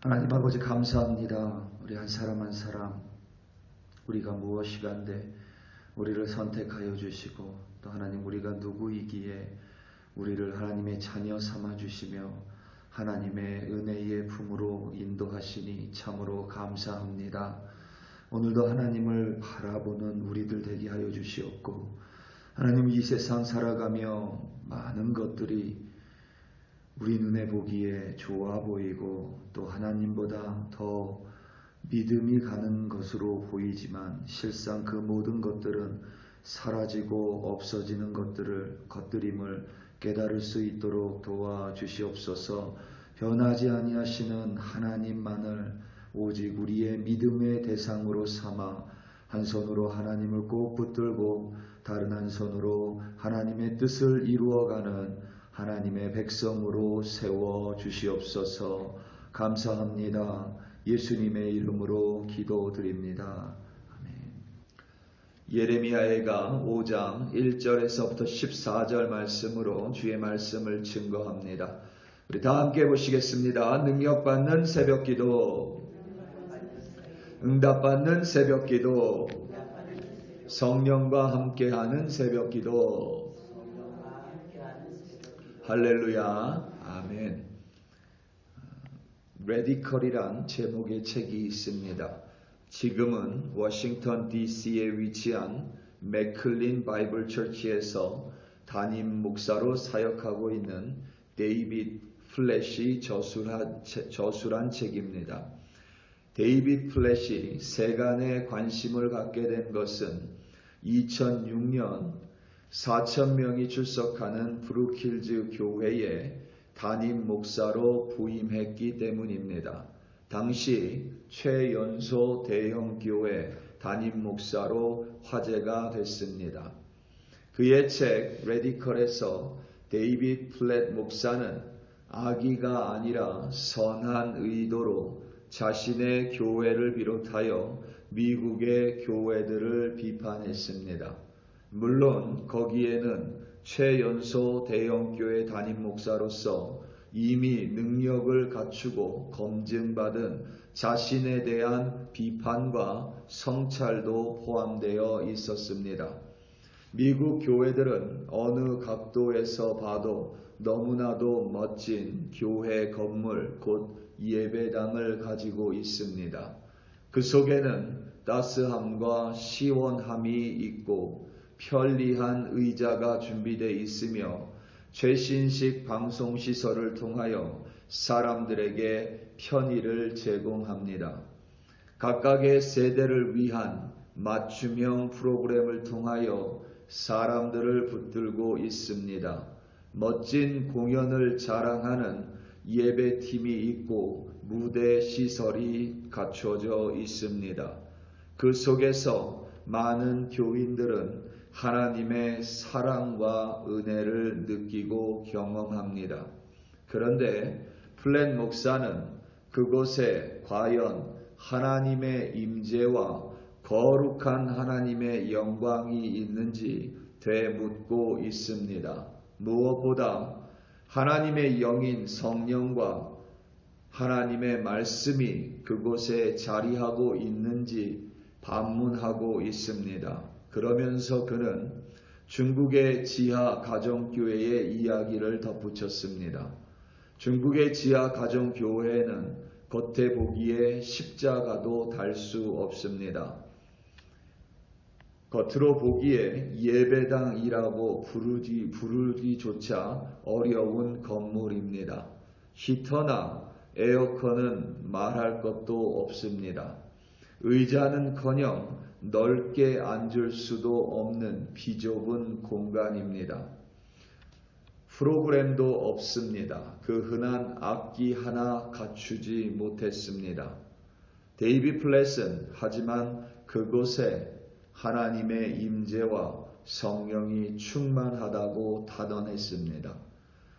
하나님 아버지 감사합니다. 우리 한 사람 한 사람 우리가 무엇이간데 우리를 선택하여 주시고 또 하나님 우리가 누구이기에 우리를 하나님의 자녀 삼아 주시며 하나님의 은혜의 품으로 인도하시니 참으로 감사합니다. 오늘도 하나님을 바라보는 우리들 되게 하여 주시옵고 하나님 이 세상 살아가며 많은 것들이 우리 눈에 보기에 좋아 보이고 또 하나님보다 더 믿음이 가는 것으로 보이지만 실상 그 모든 것들은 사라지고 없어지는 것들임을 깨달을 수 있도록 도와주시옵소서. 변하지 아니하시는 하나님만을 오직 우리의 믿음의 대상으로 삼아 한 손으로 하나님을 꼭 붙들고 다른 한 손으로 하나님의 뜻을 이루어가는 하나님의 백성으로 세워 주시옵소서. 감사합니다. 예수님의 이름으로 기도드립니다. 아멘. 예레미야가 5장 1절에서부터 14절 말씀으로 주의 말씀을 증거합니다. 우리 다 함께 보시겠습니다. 능력받는 새벽기도, 응답받는 새벽기도, 성령과 함께하는 새벽기도. 할렐루야. 아멘. 레디컬이란 제목의 책이 있습니다. 지금은 워싱턴 DC에 위치한 맥클린 바이블 처치에서 담임 목사로 사역하고 있는 데이빗 플래시 저술한 책입니다. 데이빗 플래시 세간에 관심을 갖게 된 것은 2006년 4,000명이 출석하는 브루킬즈 교회에 담임 목사로 부임했기 때문입니다. 당시 최연소 대형 교회 담임 목사로 화제가 됐습니다. 그의 책 레디컬에서 데이빗 플랫 목사는 악의가 아니라 선한 의도로 자신의 교회를 비롯하여 미국의 교회들을 비판했습니다. 물론 거기에는 최연소 대형교회 담임 목사로서 이미 능력을 갖추고 검증받은 자신에 대한 비판과 성찰도 포함되어 있었습니다. 미국 교회들은 어느 각도에서 봐도 너무나도 멋진 교회 건물 곧 예배당을 가지고 있습니다. 그 속에는 따스함과 시원함이 있고 편리한 의자가 준비되어 있으며 최신식 방송시설을 통하여 사람들에게 편의를 제공합니다. 각각의 세대를 위한 맞춤형 프로그램을 통하여 사람들을 붙들고 있습니다. 멋진 공연을 자랑하는 예배팀이 있고 무대 시설이 갖춰져 있습니다. 그 속에서 많은 교인들은 하나님의 사랑과 은혜를 느끼고 경험합니다. 그런데 플랫 목사는 그곳에 과연 하나님의 임재와 거룩한 하나님의 영광이 있는지 되묻고 있습니다. 무엇보다 하나님의 영인 성령과 하나님의 말씀이 그곳에 자리하고 있는지 반문하고 있습니다. 그러면서 그는 중국의 지하 가정교회의 이야기를 덧붙였습니다. 중국의 지하 가정교회에는 겉에 보기에 십자가도 달 수 없습니다. 겉으로 보기에 예배당이라고 부르기조차 어려운 건물입니다. 히터나 에어컨은 말할 것도 없습니다. 의자는커녕 넓게 앉을 수도 없는 비좁은 공간입니다. 프로그램도 없습니다. 그 흔한 악기 하나 갖추지 못했습니다. 데이빗 플랫은 하지만 그곳에 하나님의 임재와 성령이 충만하다고 단언했습니다.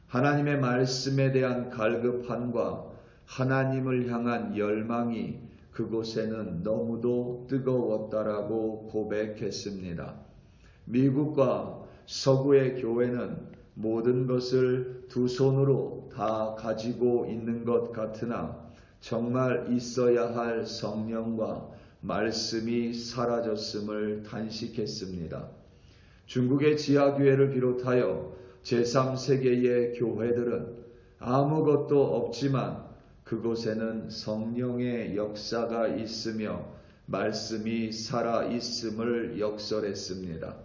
하나님의 말씀에 대한 갈급함과 하나님을 향한 열망이 그곳에는 너무도 뜨거웠다라고 고백했습니다. 미국과 서구의 교회는 모든 것을 두 손으로 다 가지고 있는 것 같으나 정말 있어야 할 성령과 말씀이 사라졌음을 단식했습니다. 중국의 지하교회를 비롯하여 제3세계의 교회들은 아무것도 없지만 그곳에는 성령의 역사가 있으며 말씀이 살아있음을 역설했습니다.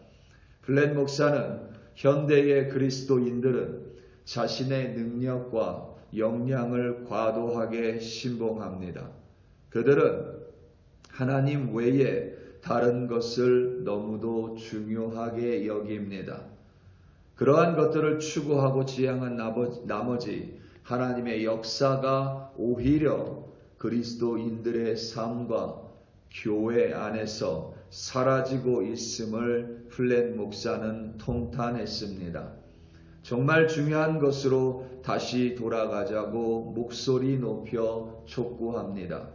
플랫 목사는 현대의 그리스도인들은 자신의 능력과 역량을 과도하게 신봉합니다. 그들은 하나님 외에 다른 것을 너무도 중요하게 여깁니다. 그러한 것들을 추구하고 지향한 나머지 하나님의 역사가 오히려 그리스도인들의 삶과 교회 안에서 사라지고 있음을 플랫 목사는 통탄했습니다. 정말 중요한 것으로 다시 돌아가자고 목소리 높여 촉구합니다.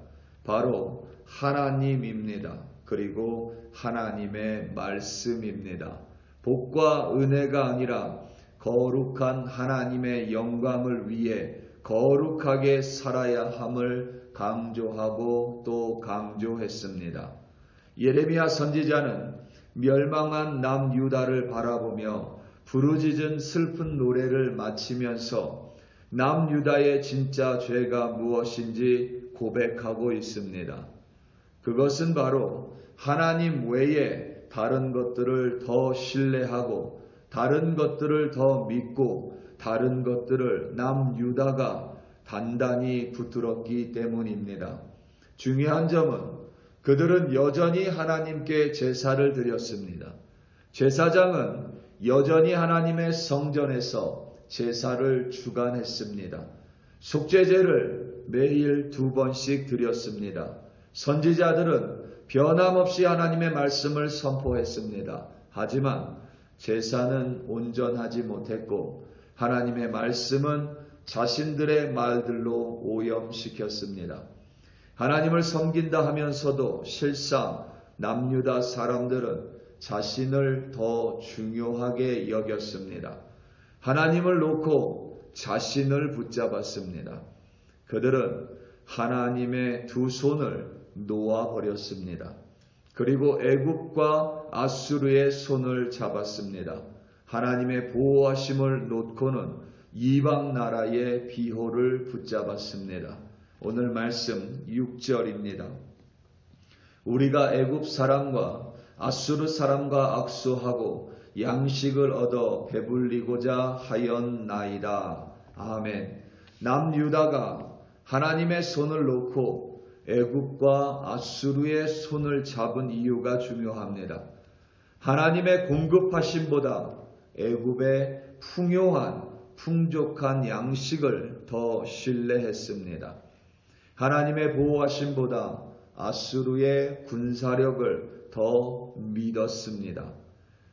바로 하나님입니다. 그리고 하나님의 말씀입니다. 복과 은혜가 아니라 거룩한 하나님의 영광을 위해 거룩하게 살아야 함을 강조하고 또 강조했습니다. 예레미야 선지자는 멸망한 남유다를 바라보며 부르짖은 슬픈 노래를 마치면서 남유다의 진짜 죄가 무엇인지 고백하고 있습니다. 그것은 바로 하나님 외에 다른 것들을 더 신뢰하고 다른 것들을 더 믿고 다른 것들을 남유다가 단단히 붙들었기 때문입니다. 중요한 점은 그들은 여전히 하나님께 제사를 드렸습니다. 제사장은 여전히 하나님의 성전에서 제사를 주관했습니다. 속죄제를 매일 2번씩 드렸습니다. 선지자들은 변함없이 하나님의 말씀을 선포했습니다. 하지만 제사는 온전하지 못했고 하나님의 말씀은 자신들의 말들로 오염시켰습니다. 하나님을 섬긴다 하면서도 실상 남유다 사람들은 자신을 더 중요하게 여겼습니다. 하나님을 놓고 자신을 붙잡았습니다. 그들은 하나님의 두 손을 놓아버렸습니다. 그리고 애굽과 아수르의 손을 잡았습니다. 하나님의 보호하심을 놓고는 이방 나라의 비호를 붙잡았습니다. 오늘 말씀 6절입니다. 우리가 애굽 사람과 아수르 사람과 악수하고 양식을 얻어 배불리고자 하였나이다. 아멘. 남유다가 하나님의 손을 놓고 애굽과 아수르의 손을 잡은 이유가 중요합니다. 하나님의 공급하심보다 애굽의 풍요한 풍족한 양식을 더 신뢰했습니다. 하나님의 보호하심보다 아수르의 군사력을 더 믿었습니다.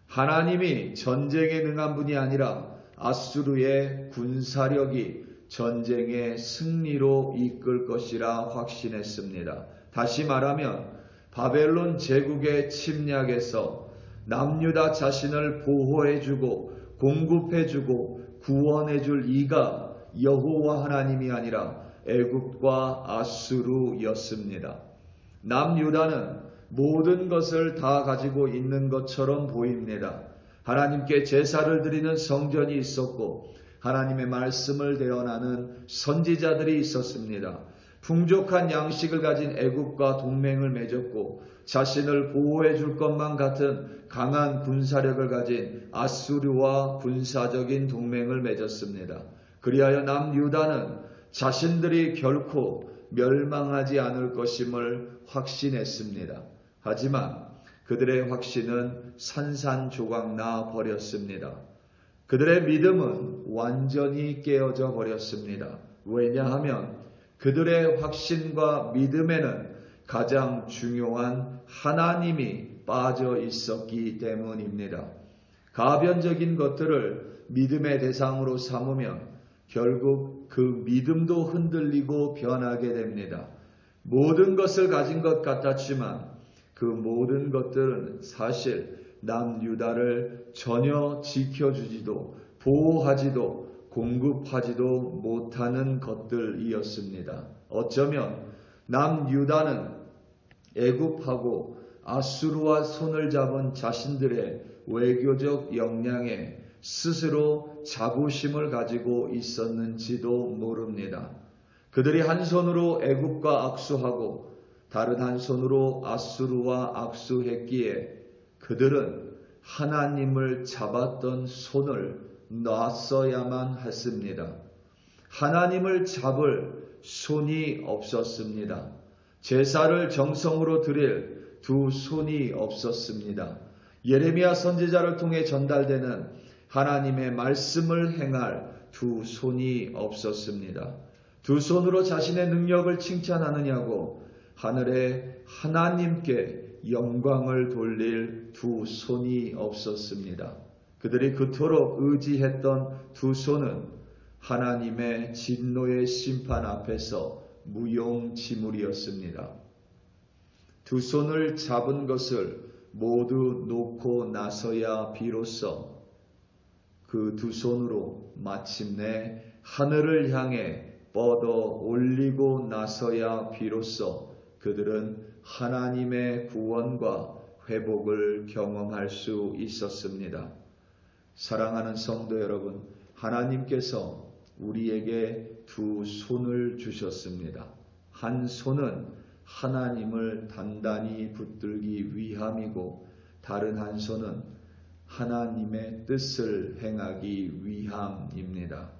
하나님이 전쟁에 능한 분이 아니라 아수르의 군사력이 전쟁의 승리로 이끌 것이라 확신했습니다. 다시 말하면 바벨론 제국의 침략에서 남유다 자신을 보호해주고 공급해주고 구원해줄 이가 여호와 하나님이 아니라 애굽과 아수르였습니다. 남유다는 모든 것을 다 가지고 있는 것처럼 보입니다. 하나님께 제사를 드리는 성전이 있었고 하나님의 말씀을 대언하는 선지자들이 있었습니다. 풍족한 양식을 가진 애굽과 동맹을 맺었고 자신을 보호해 줄 것만 같은 강한 군사력을 가진 아수르와 군사적인 동맹을 맺었습니다. 그리하여 남유다는 자신들이 결코 멸망하지 않을 것임을 확신했습니다. 하지만 그들의 확신은 산산조각 나 버렸습니다. 그들의 믿음은 완전히 깨어져 버렸습니다. 왜냐하면 그들의 확신과 믿음에는 가장 중요한 하나님이 빠져 있었기 때문입니다. 가변적인 것들을 믿음의 대상으로 삼으면 결국 그 믿음도 흔들리고 변하게 됩니다. 모든 것을 가진 것 같았지만 그 모든 것들은 사실 남유다를 전혀 지켜주지도 보호하지도 공급하지도 못하는 것들이었습니다. 어쩌면 남유다는 애굽하고 아수르와 손을 잡은 자신들의 외교적 역량에 스스로 자부심을 가지고 있었는지도 모릅니다. 그들이 한 손으로 애굽과 악수하고 다른 한 손으로 아수르와 악수했기에 그들은 하나님을 잡았던 손을 놨어야만 했습니다. 하나님을 잡을 손이 없었습니다. 제사를 정성으로 드릴 두 손이 없었습니다. 예레미야 선지자를 통해 전달되는 하나님의 말씀을 행할 두 손이 없었습니다. 두 손으로 자신의 능력을 칭찬하느냐고 하늘의 하나님께 영광을 돌릴 두 손이 없었습니다. 그들이 그토록 의지했던 두 손은 하나님의 진노의 심판 앞에서 무용지물이었습니다. 두 손을 잡은 것을 모두 놓고 나서야 비로소 그 두 손으로 마침내 하늘을 향해 뻗어 올리고 나서야 비로소 그들은 하나님의 구원과 회복을 경험할 수 있었습니다. 사랑하는 성도 여러분, 하나님께서 우리에게 두 손을 주셨습니다. 한 손은 하나님을 단단히 붙들기 위함이고 다른 한 손은 하나님의 뜻을 행하기 위함입니다.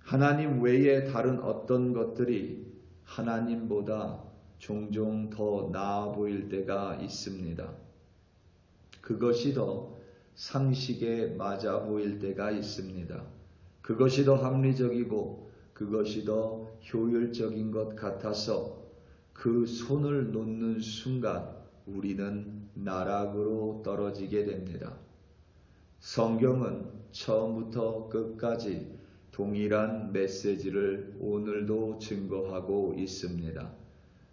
하나님 외에 다른 어떤 것들이 하나님보다 종종 더 나아 보일 때가 있습니다. 그것이 더 상식에 맞아 보일 때가 있습니다. 그것이 더 합리적이고 그것이 더 효율적인 것 같아서 그 손을 놓는 순간 우리는 나락으로 떨어지게 됩니다. 성경은 처음부터 끝까지 동일한 메시지를 오늘도 증거하고 있습니다.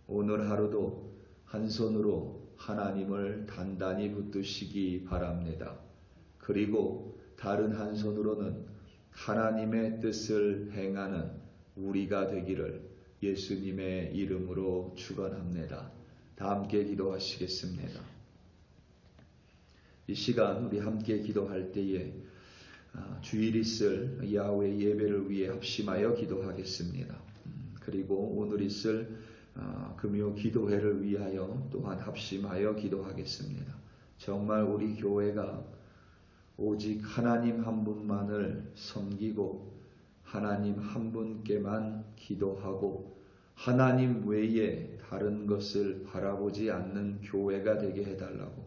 오늘 하루도 한 손으로 하나님을 단단히 붙드시기 바랍니다. 그리고 다른 한 손으로는 하나님의 뜻을 행하는 우리가 되기를 예수님의 이름으로 축원합니다. 다 함께 기도하시겠습니다. 이 시간 우리 함께 기도할 때에 주일 있을 야훼 예배를 위해 합심하여 기도하겠습니다. 그리고 오늘 있을 금요 기도회를 위하여 또한 합심하여 기도하겠습니다. 정말 우리 교회가 오직 하나님 한 분만을 섬기고 하나님 한 분께만 기도하고 하나님 외에 다른 것을 바라보지 않는 교회가 되게 해달라고,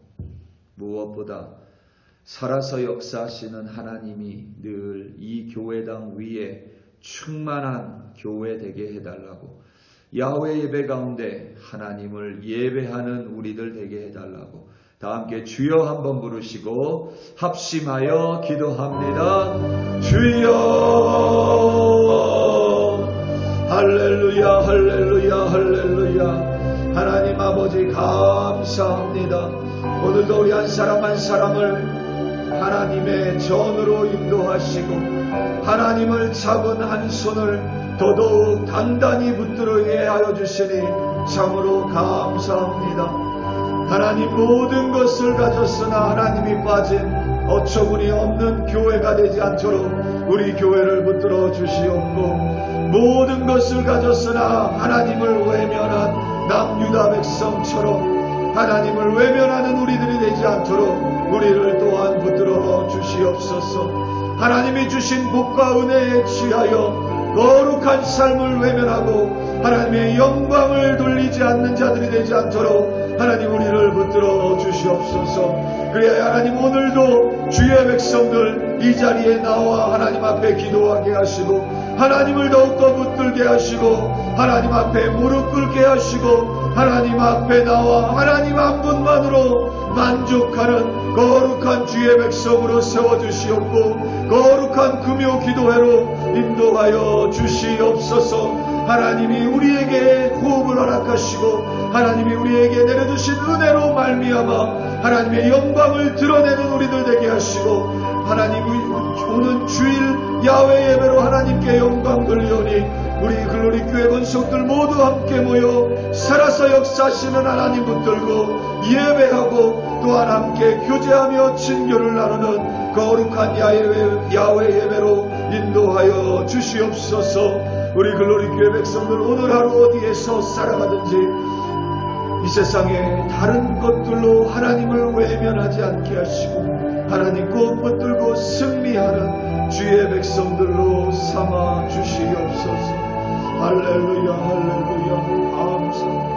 무엇보다 살아서 역사하시는 하나님이 늘 이 교회당 위에 충만한 교회 되게 해달라고, 야훼 예배 가운데 하나님을 예배하는 우리들 되게 해달라고 다 함께 주여 한번 부르시고 합심하여 기도합니다. 주여 할렐루야 할렐루야 할렐루야. 하나님 아버지 감사합니다. 오늘도 우리 한 사람 한 사람을 하나님의 전으로 인도하시고 하나님을 잡은 한 손을 더더욱 단단히 붙들게 하여 주시니 참으로 감사합니다. 하나님 모든 것을 가졌으나 하나님이 빠진 어처구니 없는 교회가 되지 않도록 우리 교회를 붙들어 주시옵고, 모든 것을 가졌으나 하나님을 외면한 남유다 백성처럼 하나님을 외면하는 우리들이 되지 않도록 우리를 또한 붙들어 주시옵소서. 하나님이 주신 복과 은혜에 취하여 거룩한 삶을 외면하고 하나님의 영광을 돌리지 않는 자들이 되지 않도록 하나님 우리를 붙들어 주시옵소서. 그래야 하나님 오늘도 주의 백성들 이 자리에 나와 하나님 앞에 기도하게 하시고 하나님을 더욱더 붙들게 하시고 하나님 앞에 무릎 꿇게 하시고 하나님 앞에 나와 하나님 한 분만으로 만족하는 거룩한 주의 백성으로 세워주시옵고 거룩한 금요 기도회로 인도하여 주시옵소서. 하나님이 우리에게 호흡을 허락하시고 하나님이 우리에게 내려주신 은혜로 말미암아 하나님의 영광을 드러내는 우리들 되게 하시고 하나님이 오는 주일 야외 예배로 하나님께 영광 돌리오니 우리 글로리 교회 권속들 모두 함께 모여 살아서 역사하시는 하나님 붙들고 예배하고 또한 함께 교제하며 친교를 나누는 거룩한 야외 예배로 인도하여 주시옵소서. 우리 글로리 교회 백성들 오늘 하루 어디에서 살아가든지 이 세상에 다른 것들로 하나님을 외면하지 않게 하시고 하나님 꼭 붙들고 승리하는 주의 백성들로 삼아 주시옵소서. 할렐루야 할렐루야 감사합니다.